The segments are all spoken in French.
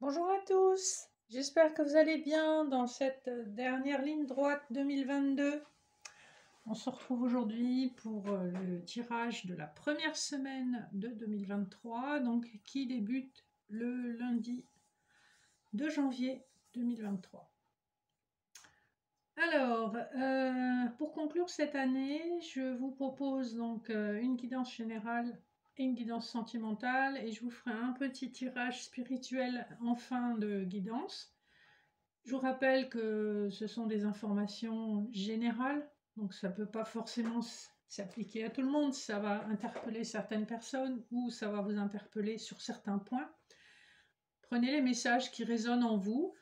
Bonjour à tous, j'espère que vous allez bien dans cette dernière ligne droite 2022. On se retrouve aujourd'hui pour le tirage de la première semaine de 2023, donc qui débute le lundi 2 janvier 2023. Alors, pour conclure cette année, je vous propose donc une guidance générale et une guidance sentimentale, et je vous ferai un petit tirage spirituel en fin de guidance. Je vous rappelle que ce sont des informations générales, donc ça ne peut pas forcément s'appliquer à tout le monde, ça va interpeller certaines personnes ou ça va vous interpeller sur certains points. Prenez les messages qui résonnent en vous,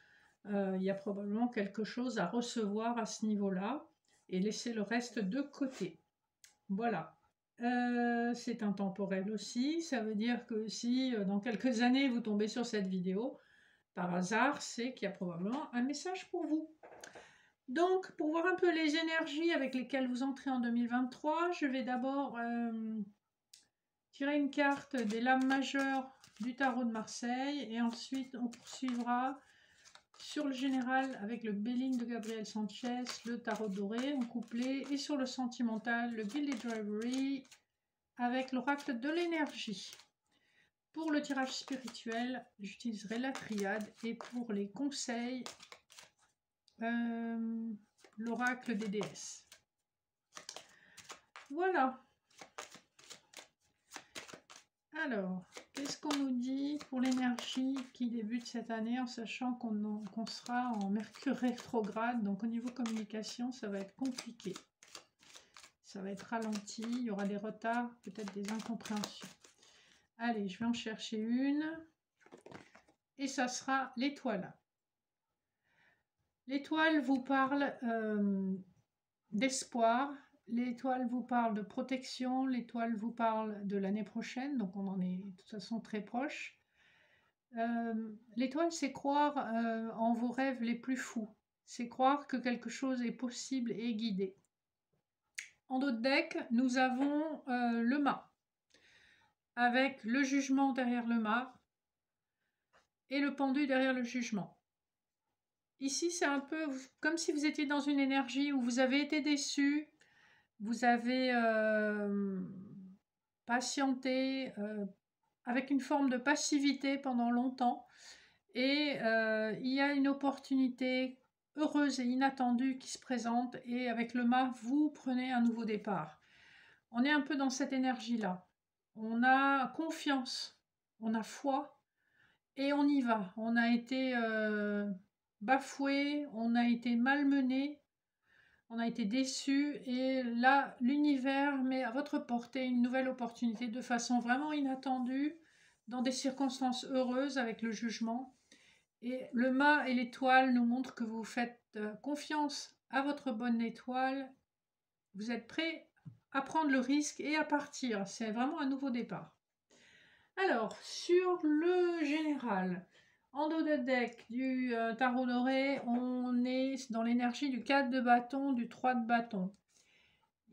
il y a probablement quelque chose à recevoir à ce niveau-là, et laissez le reste de côté. Voilà. C'est intemporel aussi, ça veut dire que si dans quelques années vous tombez sur cette vidéo, par hasard, c'est qu'il y a probablement un message pour vous. Donc, pour voir un peu les énergies avec lesquelles vous entrez en 2023, je vais d'abord tirer une carte des lames majeures du tarot de Marseille et ensuite on poursuivra sur le général avec le Béline de Gabriel Sanchez, le tarot doré en couplet, et sur le sentimental, le Village Ivory avec l'oracle de l'énergie. Pour le tirage spirituel, j'utiliserai la triade, et pour les conseils, l'oracle des déesses. Voilà. Alors, qu'est-ce qu'on nous dit pour l'énergie qui débute cette année, en sachant qu'on sera en Mercure rétrograde, donc au niveau communication, ça va être compliqué. Ça va être ralenti, il y aura des retards, peut-être des incompréhensions. Allez, je vais en chercher une. Et ça sera l'étoile. L'étoile vous parle d'espoir. L'étoile vous parle de protection, l'étoile vous parle de l'année prochaine, donc on en est de toute façon très proche. L'étoile, c'est croire en vos rêves les plus fous, c'est croire que quelque chose est possible et guidé. En d'autres decks, nous avons le mât, avec le jugement derrière le mât et le pendu derrière le jugement. Ici, c'est un peu comme si vous étiez dans une énergie où vous avez été déçu, vous avez patienté avec une forme de passivité pendant longtemps, et il y a une opportunité heureuse et inattendue qui se présente, et avec le mât, vous prenez un nouveau départ. On est un peu dans cette énergie-là. On a confiance, on a foi, et on y va. On a été bafoué, on a été malmené, on a été déçu, et là, l'univers met à votre portée une nouvelle opportunité de façon vraiment inattendue, dans des circonstances heureuses avec le jugement. Et le mât et l'étoile nous montrent que vous faites confiance à votre bonne étoile, vous êtes prêt à prendre le risque et à partir. C'est vraiment un nouveau départ. Alors, sur le général, en dos de deck du tarot doré, on est dans l'énergie du 4 de bâton, du 3 de bâton.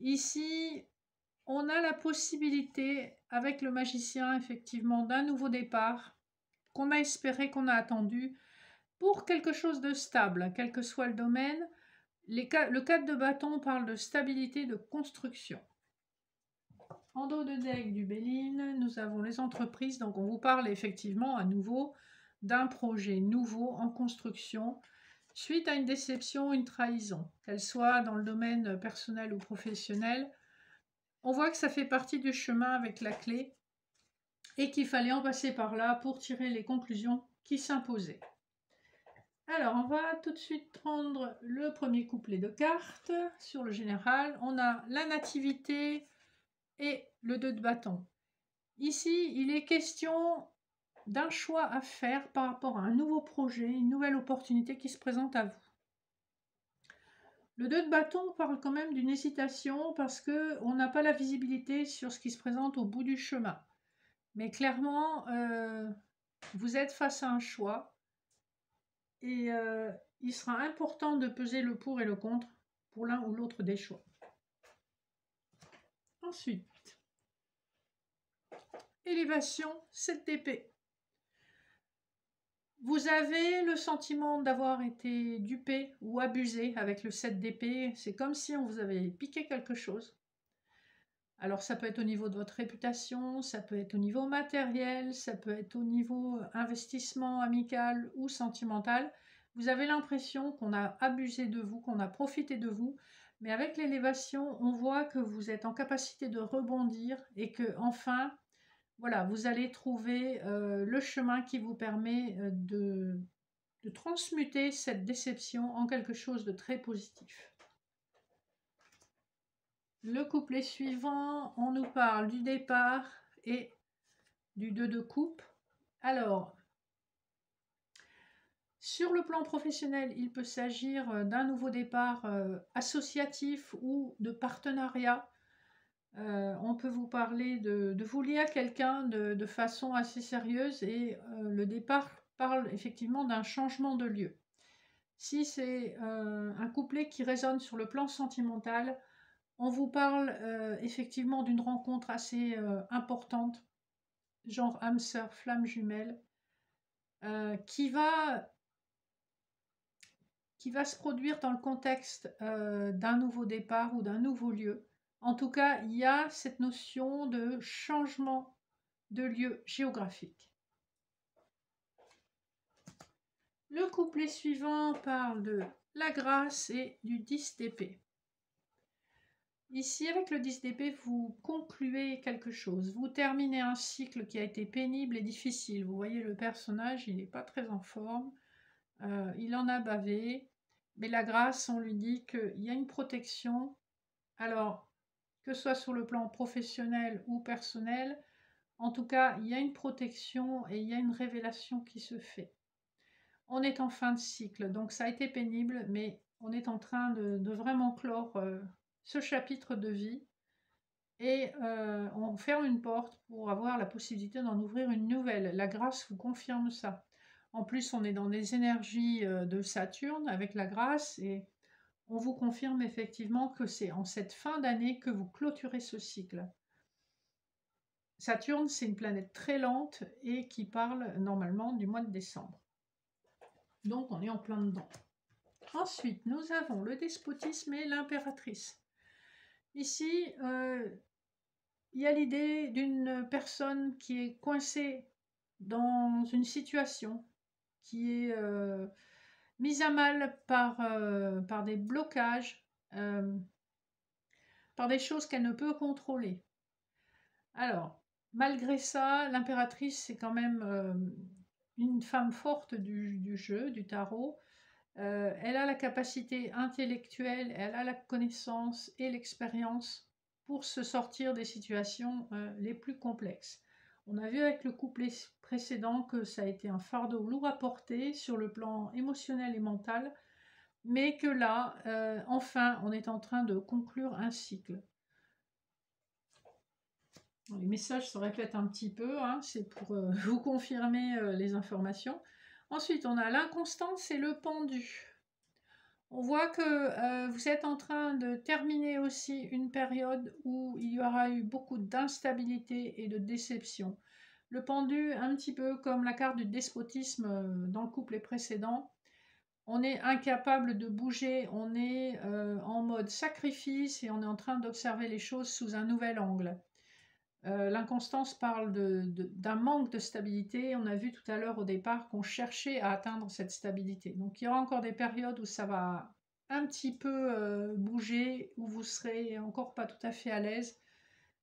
Ici, on a la possibilité, avec le magicien, effectivement, d'un nouveau départ qu'on a espéré, qu'on a attendu, pour quelque chose de stable, quel que soit le domaine. Le 4 de bâton parle de stabilité, de construction. En dos de deck du Béline, nous avons les entreprises, donc on vous parle effectivement à nouveau d'un projet nouveau en construction, suite à une déception, une trahison, qu'elle soit dans le domaine personnel ou professionnel. On voit que ça fait partie du chemin avec la clé, et qu'il fallait en passer par là pour tirer les conclusions qui s'imposaient. Alors, on va tout de suite prendre le premier couplet de cartes. Sur le général, on a la nativité et le 2 de bâton. Ici, il est question d'un choix à faire par rapport à un nouveau projet, une nouvelle opportunité qui se présente à vous. Le 2 de bâton parle quand même d'une hésitation, parce qu'on n'a pas la visibilité sur ce qui se présente au bout du chemin. Mais clairement, vous êtes face à un choix, et il sera important de peser le pour et le contre pour l'un ou l'autre des choix. Ensuite, élévation, 7 d'épée. Vous avez le sentiment d'avoir été dupé ou abusé avec le 7 d'épée. C'est comme si on vous avait piqué quelque chose. Alors ça peut être au niveau de votre réputation, ça peut être au niveau matériel, ça peut être au niveau investissement amical ou sentimental. Vous avez l'impression qu'on a abusé de vous, qu'on a profité de vous, mais avec l'élévation, on voit que vous êtes en capacité de rebondir et que enfin, voilà, vous allez trouver le chemin qui vous permet de transmuter cette déception en quelque chose de très positif. Le couplet suivant, on nous parle du départ et du 2 de coupe. Alors, sur le plan professionnel, il peut s'agir d'un nouveau départ associatif ou de partenariat. On peut vous parler de vous lier à quelqu'un de façon assez sérieuse et le départ parle effectivement d'un changement de lieu. Si c'est un couplet qui résonne sur le plan sentimental, on vous parle effectivement d'une rencontre assez importante, genre âme sœur, flamme jumelle, qui va se produire dans le contexte d'un nouveau départ ou d'un nouveau lieu. En tout cas, il y a cette notion de changement de lieu géographique. Le couplet suivant parle de la grâce et du 10 d'épée. Ici, avec le 10 d'épée, vous concluez quelque chose. Vous terminez un cycle qui a été pénible et difficile. Vous voyez, le personnage, il n'est pas très en forme. Il en a bavé. Mais la grâce, on lui dit qu'il y a une protection. Alors, que ce soit sur le plan professionnel ou personnel, en tout cas, il y a une protection et il y a une révélation qui se fait. On est en fin de cycle, donc ça a été pénible, mais on est en train de vraiment clore ce chapitre de vie et on ferme une porte pour avoir la possibilité d'en ouvrir une nouvelle. La grâce vous confirme ça. En plus, on est dans des énergies de Saturne avec la grâce et on vous confirme effectivement que c'est en cette fin d'année que vous clôturez ce cycle. Saturne, c'est une planète très lente et qui parle normalement du mois de décembre. Donc, on est en plein dedans. Ensuite, nous avons le despotisme et l'impératrice. Ici, il y a l'idée d'une personne qui est coincée dans une situation qui est mise à mal par des blocages, par des choses qu'elle ne peut contrôler. Alors, malgré ça, l'impératrice, c'est quand même une femme forte du jeu, du tarot. Elle a la capacité intellectuelle, elle a la connaissance et l'expérience pour se sortir des situations les plus complexes. On a vu avec le couplet précédent que ça a été un fardeau lourd à porter sur le plan émotionnel et mental, mais que là, enfin, on est en train de conclure un cycle. Les messages se répètent un petit peu, hein, c'est pour vous confirmer les informations. Ensuite, on a l'inconstance et le pendu. On voit que vous êtes en train de terminer aussi une période où il y aura eu beaucoup d'instabilité et de déception. Le pendu, un petit peu comme la carte du despotisme dans le couplet précédent, on est incapable de bouger, on est en mode sacrifice et on est en train d'observer les choses sous un nouvel angle. L'inconstance parle d'un manque de stabilité. On a vu tout à l'heure au départ qu'on cherchait à atteindre cette stabilité. Donc il y aura encore des périodes où ça va un petit peu bouger, où vous serez encore pas tout à fait à l'aise.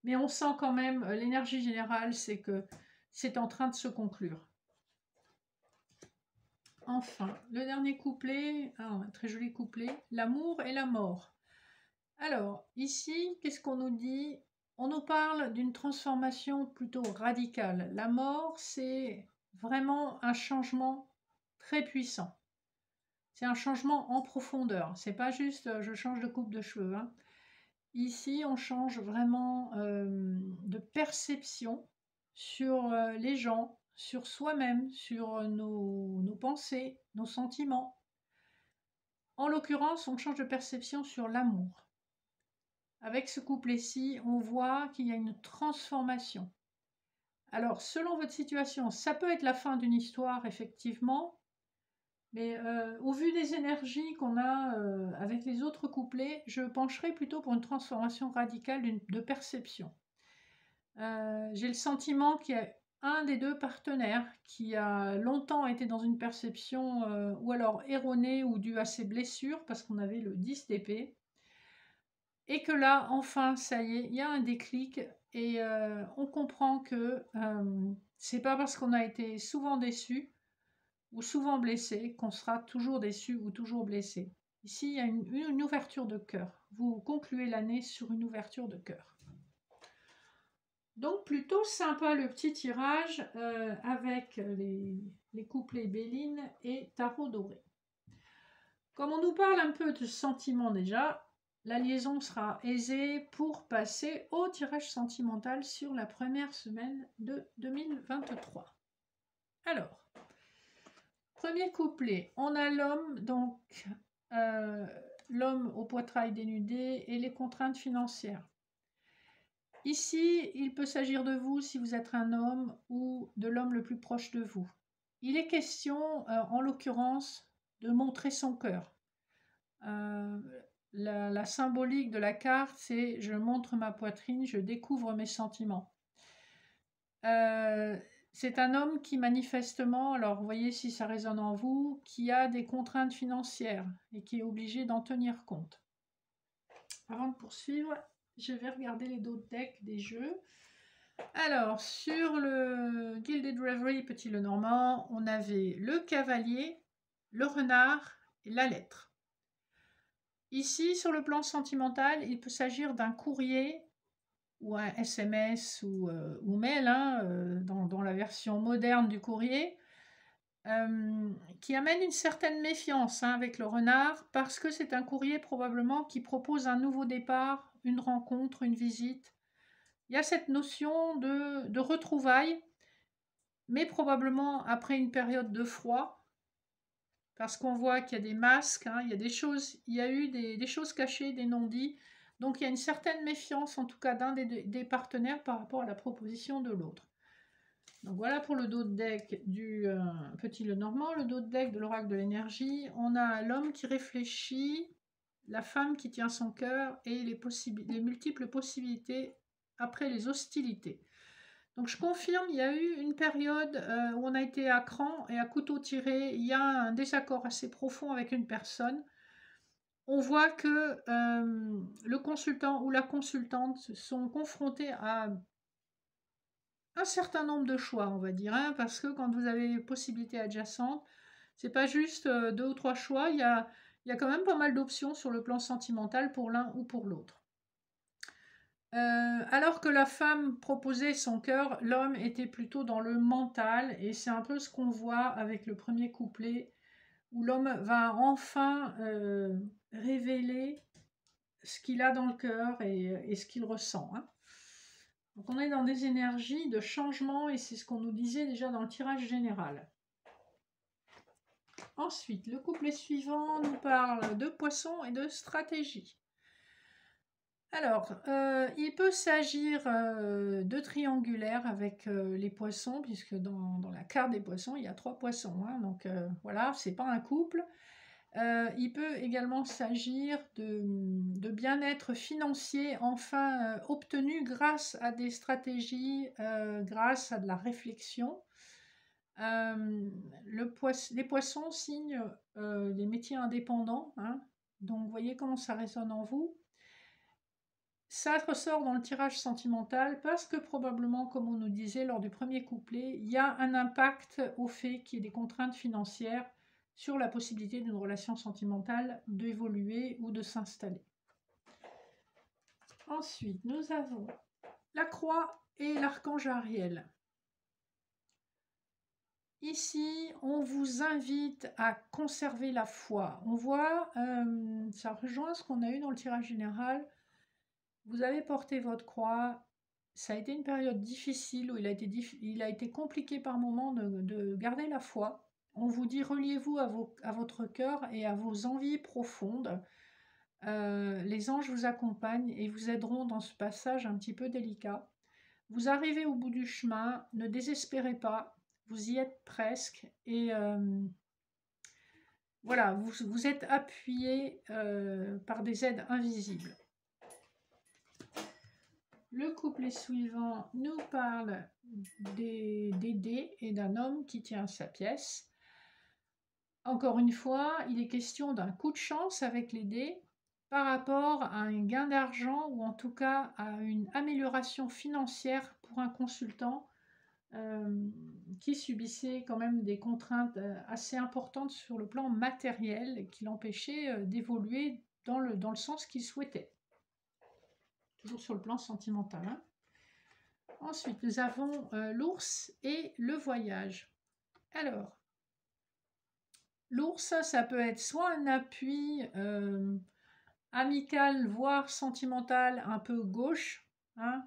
Mais on sent quand même, l'énergie générale, c'est que c'est en train de se conclure. Enfin, le dernier couplet, un très joli couplet, l'amour et la mort. Alors, ici, qu'est-ce qu'on nous dit? On nous parle d'une transformation plutôt radicale. La mort, c'est vraiment un changement très puissant. C'est un changement en profondeur. C'est pas juste je change de coupe de cheveux, hein. Ici, on change vraiment de perception sur les gens, sur soi-même, sur nos pensées, nos sentiments. En l'occurrence, on change de perception sur l'amour. Avec ce couplet-ci, on voit qu'il y a une transformation. Alors, selon votre situation, ça peut être la fin d'une histoire, effectivement, Mais au vu des énergies qu'on a avec les autres couplets, je pencherai plutôt pour une transformation radicale de perception. J'ai le sentiment qu'il y a un des deux partenaires qui a longtemps été dans une perception ou alors erronée ou due à ses blessures, parce qu'on avait le 10 d'épée, et que là, enfin, ça y est, il y a un déclic et on comprend que c'est pas parce qu'on a été souvent déçu ou souvent blessé qu'on sera toujours déçu ou toujours blessé. Ici, il y a une ouverture de cœur. Vous concluez l'année sur une ouverture de cœur. Donc plutôt sympa le petit tirage avec les couplets Béline et Tarot doré. Comme on nous parle un peu de sentiments déjà, la liaison sera aisée pour passer au tirage sentimental sur la première semaine de 2023. Alors, premier couplet, on a l'homme, donc l'homme au poitrail dénudé et les contraintes financières. Ici, il peut s'agir de vous si vous êtes un homme ou de l'homme le plus proche de vous. Il est question, en l'occurrence, de montrer son cœur. La symbolique de la carte, c'est je montre ma poitrine, je découvre mes sentiments. C'est un homme qui manifestement, alors voyez si ça résonne en vous, qui a des contraintes financières et qui est obligé d'en tenir compte. Avant de poursuivre, je vais regarder les autres decks des jeux. Alors, sur le Gilded Reverie Petit Lenormand, on avait le cavalier, le renard et la lettre. Ici, sur le plan sentimental, il peut s'agir d'un courrier ou un SMS ou mail, hein, dans la version moderne du courrier, qui amène une certaine méfiance avec le renard, parce que c'est un courrier probablement qui propose un nouveau départ, une rencontre, une visite. Il y a cette notion de retrouvailles, mais probablement après une période de froid, parce qu'on voit qu'il y a des masques, hein, il y a des choses, il y a eu des choses cachées, des non-dits. Donc il y a une certaine méfiance, en tout cas d'un des partenaires par rapport à la proposition de l'autre. Donc voilà pour le dos de deck du Petit Lenormand. Le dos de deck de l'oracle de l'énergie, on a l'homme qui réfléchit, la femme qui tient son cœur et les multiples possibilités après les hostilités. Donc je confirme, il y a eu une période où on a été à cran et à couteau tiré. Il y a un désaccord assez profond avec une personne. On voit que le consultant ou la consultante sont confrontés à un certain nombre de choix, on va dire, hein, parce que quand vous avez des possibilités adjacentes, c'est pas juste 2 ou 3 choix, il y a quand même pas mal d'options sur le plan sentimental pour l'un ou pour l'autre. Alors que la femme proposait son cœur, l'homme était plutôt dans le mental, et c'est un peu ce qu'on voit avec le premier couplet, où l'homme va enfin révéler ce qu'il a dans le cœur et ce qu'il ressent. Hein. Donc on est dans des énergies de changement, et c'est ce qu'on nous disait déjà dans le tirage général. Ensuite, le couplet suivant nous parle de poissons et de stratégie. Alors, il peut s'agir de triangulaire avec les poissons, puisque dans la carte des poissons, il y a 3 poissons. Hein, donc voilà, c'est pas un couple. Il peut également s'agir de bien-être financier enfin obtenu grâce à des stratégies, grâce à de la réflexion. Les poissons signent les métiers indépendants. Hein, donc, vous voyez comment ça résonne en vous. Ça ressort dans le tirage sentimental parce que probablement, comme on nous disait lors du premier couplet, il y a un impact au fait qu'il y ait des contraintes financières sur la possibilité d'une relation sentimentale d'évoluer ou de s'installer. Ensuite, nous avons la croix et l'archange Ariel. Ici, on vous invite à conserver la foi. On voit, ça rejoint ce qu'on a eu dans le tirage général. Vous avez porté votre croix, ça a été une période difficile où il a été compliqué par moments de garder la foi. On vous dit reliez-vous à votre cœur et à vos envies profondes. Les anges vous accompagnent et vous aideront dans ce passage un petit peu délicat. Vous arrivez au bout du chemin, ne désespérez pas, vous y êtes presque et voilà, vous êtes appuyé par des aides invisibles. Le couplet suivant nous parle des dés et d'un homme qui tient sa pièce. Encore une fois, il est question d'un coup de chance avec les dés par rapport à un gain d'argent ou en tout cas à une amélioration financière pour un consultant qui subissait quand même des contraintes assez importantes sur le plan matériel qui l'empêchaient d'évoluer dans le sens qu'il souhaitait. Toujours sur le plan sentimental. Hein. Ensuite, nous avons l'ours et le voyage. Alors, l'ours, ça peut être soit un appui amical, voire sentimental, un peu gauche. Hein.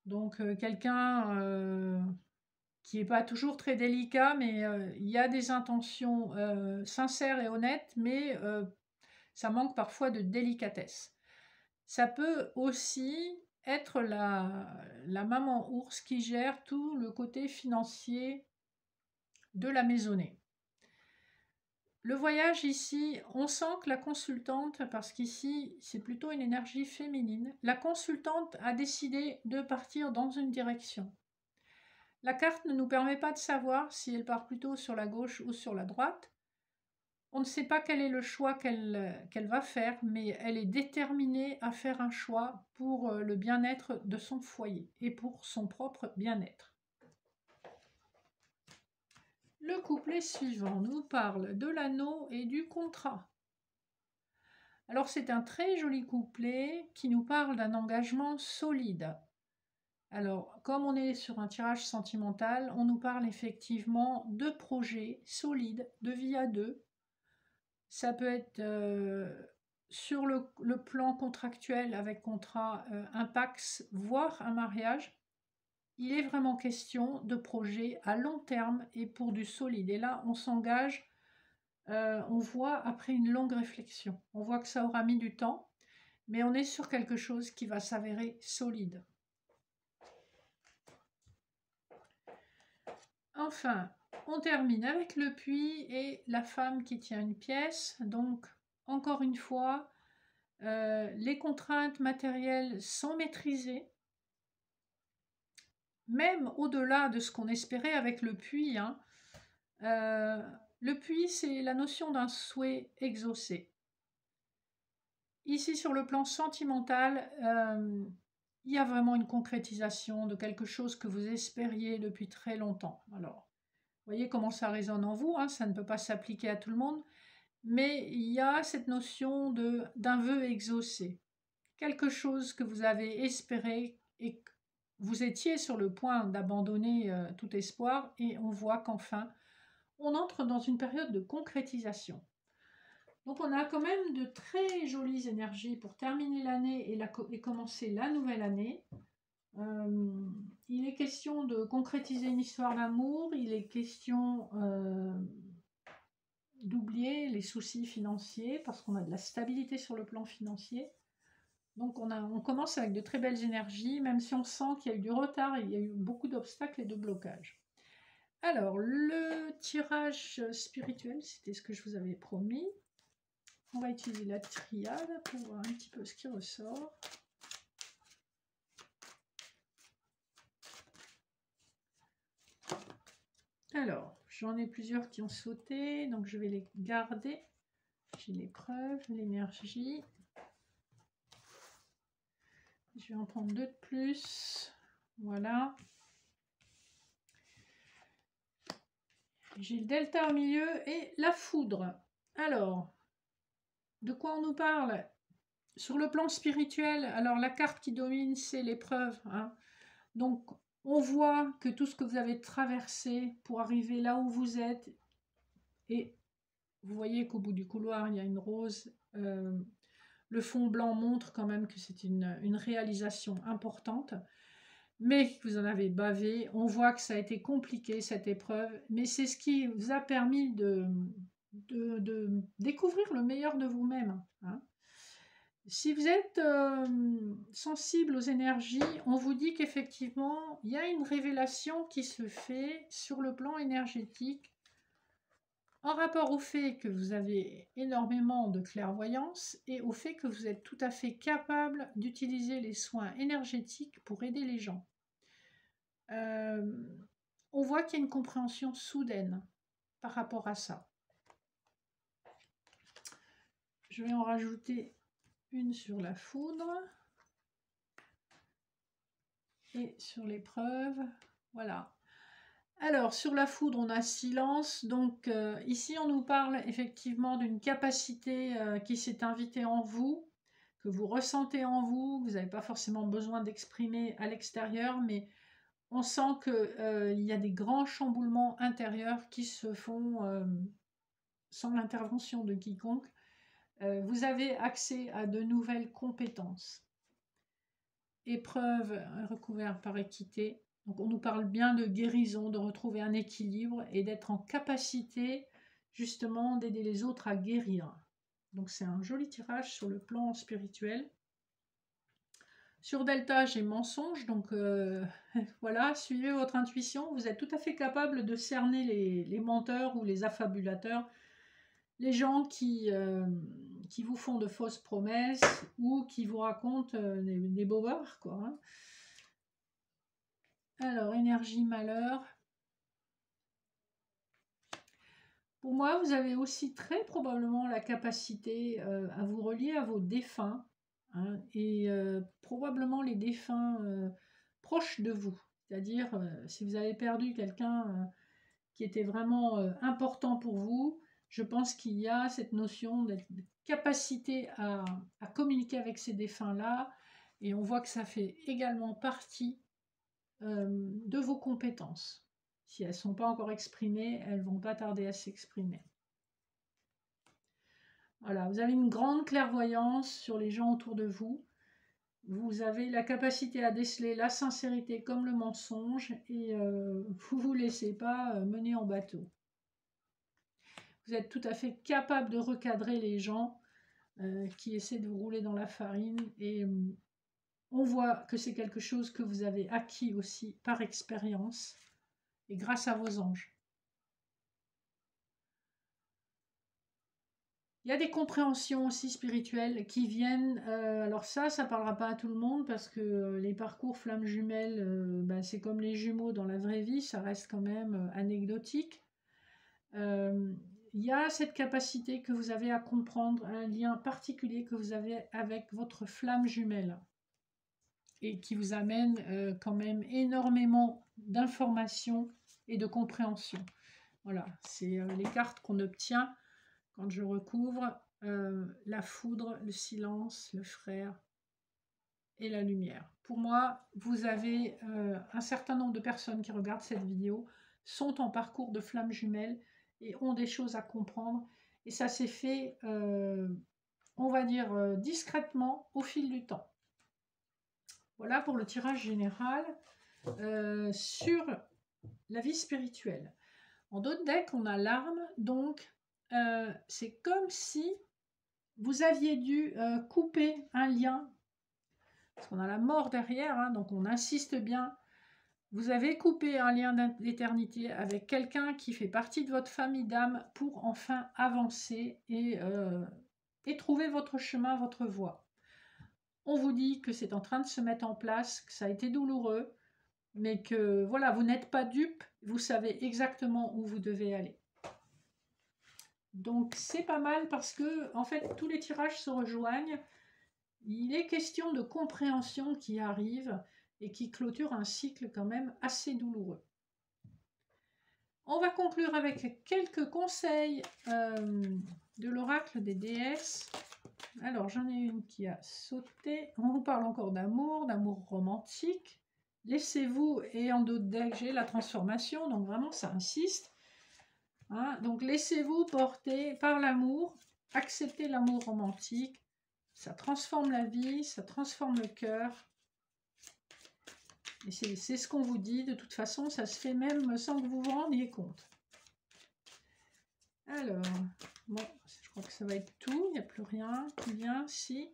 Donc, quelqu'un qui n'est pas toujours très délicat, mais il y a des intentions sincères et honnêtes, mais ça manque parfois de délicatesse. Ça peut aussi être la maman ours qui gère tout le côté financier de la maisonnée. Le voyage ici, on sent que la consultante, parce qu'ici c'est plutôt une énergie féminine, la consultante a décidé de partir dans une direction. La carte ne nous permet pas de savoir si elle part plutôt sur la gauche ou sur la droite. On ne sait pas quel est le choix qu'elle va faire, mais elle est déterminée à faire un choix pour le bien-être de son foyer et pour son propre bien-être. Le couplet suivant nous parle de l'anneau et du contrat. Alors c'est un très joli couplet qui nous parle d'un engagement solide. Alors, comme on est sur un tirage sentimental, on nous parle effectivement de projets solides, de vie à deux. Ça peut être sur le plan contractuel avec contrat, un PACS, voire un mariage. Il est vraiment question de projets à long terme et pour du solide. Et là, on s'engage, on voit après une longue réflexion. On voit que ça aura mis du temps, mais on est sur quelque chose qui va s'avérer solide. Enfin, on termine avec le puits et la femme qui tient une pièce. Donc, encore une fois, les contraintes matérielles sont maîtrisées, même au-delà de ce qu'on espérait avec le puits. Hein. Le puits, c'est la notion d'un souhait exaucé. Ici, sur le plan sentimental, il y a vraiment une concrétisation de quelque chose que vous espériez depuis très longtemps. Alors, vous voyez comment ça résonne en vous, hein, ça ne peut pas s'appliquer à tout le monde, mais il y a cette notion d'un vœu exaucé. Quelque chose que vous avez espéré et que vous étiez sur le point d'abandonner tout espoir et on voit qu'enfin, on entre dans une période de concrétisation. Donc on a quand même de très jolies énergies pour terminer l'année et commencer la nouvelle année. Il est question de concrétiser une histoire d'amour, il est question d'oublier les soucis financiers parce qu'on a de la stabilité sur le plan financier. Donc on commence avec de très belles énergies, même si on sent qu'il y a eu du retard, il y a eu beaucoup d'obstacles et de blocages. Alors, le tirage spirituel, c'était ce que je vous avais promis. On va utiliser la triade pour voir un petit peu ce qui ressort. Alors, j'en ai plusieurs qui ont sauté, donc je vais les garder. J'ai les preuves, l'énergie. Je vais en prendre deux de plus. Voilà. J'ai le delta au milieu et la foudre. Alors, de quoi on nous parle? Sur le plan spirituel, alors la carte qui domine, c'est l'épreuve. Hein. Donc, on voit que tout ce que vous avez traversé pour arriver là où vous êtes, et vous voyez qu'au bout du couloir, il y a une rose. Le fond blanc montre quand même que c'est une réalisation importante. Mais vous en avez bavé. On voit que ça a été compliqué, cette épreuve. Mais c'est ce qui vous a permis de découvrir le meilleur de vous-même. Hein. Si vous êtes sensible aux énergies, on vous dit qu'effectivement, il y a une révélation qui se fait sur le plan énergétique en rapport au fait que vous avez énormément de clairvoyance et au fait que vous êtes tout à fait capable d'utiliser les soins énergétiques pour aider les gens. On voit qu'il y a une compréhension soudaine par rapport à ça. Je vais en rajouter une sur la foudre et sur l'épreuve. Voilà. Alors, sur la foudre, on a silence. Donc, ici, on nous parle effectivement d'une capacité qui s'est invitée en vous, que vous ressentez en vous, que vous n'avez pas forcément besoin d'exprimer à l'extérieur, mais on sent qu'il y a des grands chamboulements intérieurs qui se font sans l'intervention de quiconque. Vous avez accès à de nouvelles compétences. Épreuve recouverte par équité. Donc on nous parle bien de guérison, de retrouver un équilibre et d'être en capacité justement d'aider les autres à guérir. Donc c'est un joli tirage sur le plan spirituel. Sur Delta, j'ai mensonge, donc voilà, suivez votre intuition. Vous êtes tout à fait capable de cerner les menteurs ou les affabulateurs, les gens qui vous font de fausses promesses ou qui vous racontent des bobards, quoi. Hein. Alors, énergie, malheur. Pour moi, vous avez aussi très probablement la capacité à vous relier à vos défunts, hein, et probablement les défunts proches de vous. C'est-à-dire, si vous avez perdu quelqu'un qui était vraiment important pour vous, je pense qu'il y a cette notion de capacité à communiquer avec ces défunts-là, et on voit que ça fait également partie de vos compétences. Si elles ne sont pas encore exprimées, elles ne vont pas tarder à s'exprimer. Voilà, vous avez une grande clairvoyance sur les gens autour de vous. Vous avez la capacité à déceler la sincérité comme le mensonge et vous ne vous laissez pas mener en bateau. Vous êtes tout à fait capable de recadrer les gens qui essaient de vous rouler dans la farine et on voit que c'est quelque chose que vous avez acquis aussi par expérience et grâce à vos anges. Il y a des compréhensions aussi spirituelles qui viennent, alors ça ne parlera pas à tout le monde parce que les parcours flammes jumelles, c'est comme les jumeaux dans la vraie vie, ça reste quand même anecdotique. Il y a cette capacité que vous avez à comprendre un lien particulier que vous avez avec votre flamme jumelle et qui vous amène quand même énormément d'informations et de compréhension. Voilà, c'est les cartes qu'on obtient quand je recouvre la foudre, le silence, le frère et la lumière. Pour moi, vous avez un certain nombre de personnes qui regardent cette vidéo, sont en parcours de flammes jumelles et ont des choses à comprendre. Et ça s'est fait, on va dire, discrètement au fil du temps. Voilà pour le tirage général sur la vie spirituelle. En d'autres decks, on a l'arme, donc c'est comme si vous aviez dû couper un lien, parce qu'on a la mort derrière, hein, donc on insiste bien. Vous avez coupé un lien d'éternité avec quelqu'un qui fait partie de votre famille d'âme pour enfin avancer et trouver votre chemin, votre voie. On vous dit que c'est en train de se mettre en place, que ça a été douloureux, mais que voilà, vous n'êtes pas dupe, vous savez exactement où vous devez aller. Donc c'est pas mal parce que en fait tous les tirages se rejoignent. Il est question de compréhension qui arrive et qui clôture un cycle quand même assez douloureux. On va conclure avec quelques conseils de l'oracle des déesses. Alors j'en ai une qui a sauté. On vous parle encore d'amour romantique. Laissez-vous, et en d'autres decks j'ai la transformation, donc vraiment ça insiste. Hein, donc laissez-vous porter par l'amour, acceptez l'amour romantique, ça transforme la vie, ça transforme le cœur. Et c'est ce qu'on vous dit, de toute façon, ça se fait même sans que vous vous rendiez compte. Alors, bon, je crois que ça va être tout, il n'y a plus rien qui vient, si.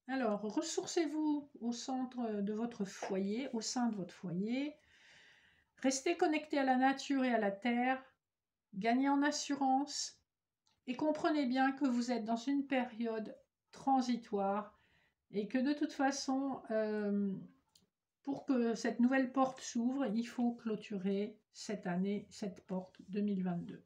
Alors, ressourcez-vous au centre de votre foyer, au sein de votre foyer. Restez connecté à la nature et à la terre. gagnez en assurance et comprenez bien que vous êtes dans une période transitoire et que de toute façon, pour que cette nouvelle porte s'ouvre, il faut clôturer cette année, cette porte 2022.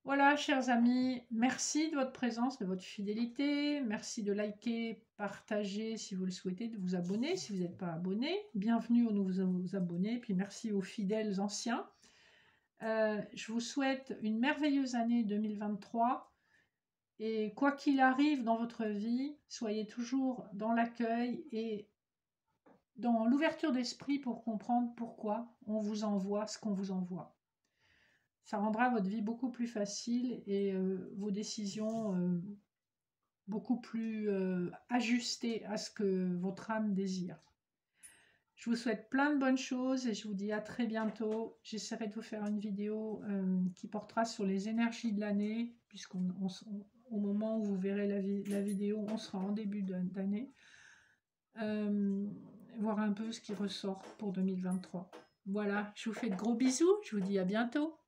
Voilà, chers amis, merci de votre présence, de votre fidélité. Merci de liker, partager si vous le souhaitez, de vous abonner si vous n'êtes pas abonné. Bienvenue aux nouveaux abonnés, puis merci aux fidèles anciens. Je vous souhaite une merveilleuse année 2023. Et quoi qu'il arrive dans votre vie, soyez toujours dans l'accueil et dans l'ouverture d'esprit pour comprendre pourquoi on vous envoie ce qu'on vous envoie. Ça rendra votre vie beaucoup plus facile et vos décisions beaucoup plus ajustées à ce que votre âme désire. Je vous souhaite plein de bonnes choses et je vous dis à très bientôt. J'essaierai de vous faire une vidéo qui portera sur les énergies de l'année, puisqu'au moment où vous verrez la vidéo, on sera en début d'année. Voir un peu ce qui ressort pour 2023. Voilà, je vous fais de gros bisous, je vous dis à bientôt.